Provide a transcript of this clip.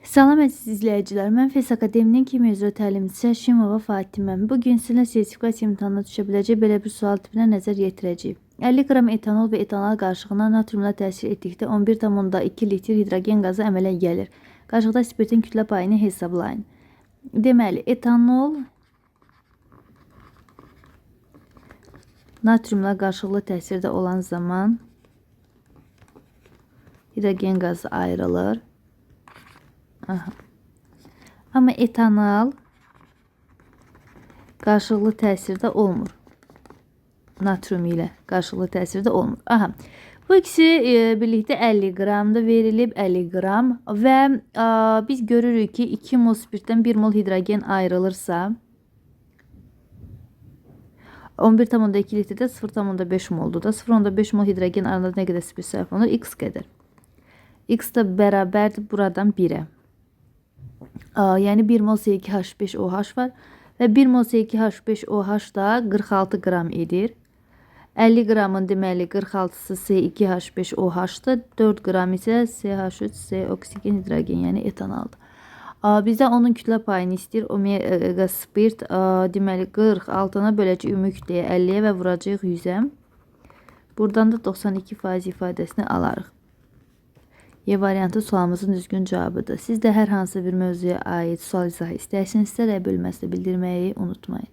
Salam əziz izləyicilər, mən FES Akademinin Kimya üzrə təlimçisi Həşimova Fatiməm. Bugün sizinlə sertifikasiya imtahanına düşə biləcək belə bir sual tipinə nəzər yetirəcəyik. 50 qram etanol və etanol qarışığına natriumla təsir etdikdə 11,2 litr hidrogen qazı əmələ gəlir. Qarışıqda spirtin kütlə payını hesablayın. Deməli, etanol natriumla qarşılıqlı təsirdə olan zaman hidrogen qazı ayrılır. Aha. Amma etanol qarşılıqlı təsirdə olmur. Natrium ilə qarşılıqlı təsirdə olmur. Aha. Bu ikisi birlikdə 50 qramda verilib, 50 qram və biz görürük ki 2 mol spirtdən 1 mol hidrogen ayrılırsa 11,2 litrdə 0,5 moldur da. 0,5 mol hidrogen arasında nə qədər spirt sərf olunur? X qədər. X da bərabərdir buradan 1-ə. Yəni 1 mol C2H5OH var və 1 mol C2H5OH da 46 qram edir. 50 qramın deməli 46-sı C2H5OH-dır. 4 qram isə CH3C oksigen hidrogen, yəni etanoldur. Bizdə onun kütlə payını istəyir. Omega spirt deməli 46-na böləcək ümumi kütləyə 50-yə və vuracaq 100-ə. Buradan da 92% ifadəsini alarıq. Y variantı sualımızın düzgün cavabıdır. Siz də hər hansı bir mövzuya aid sual izahı istəyirsinizsə, rəy bölməsində bildirməyi unutmayın.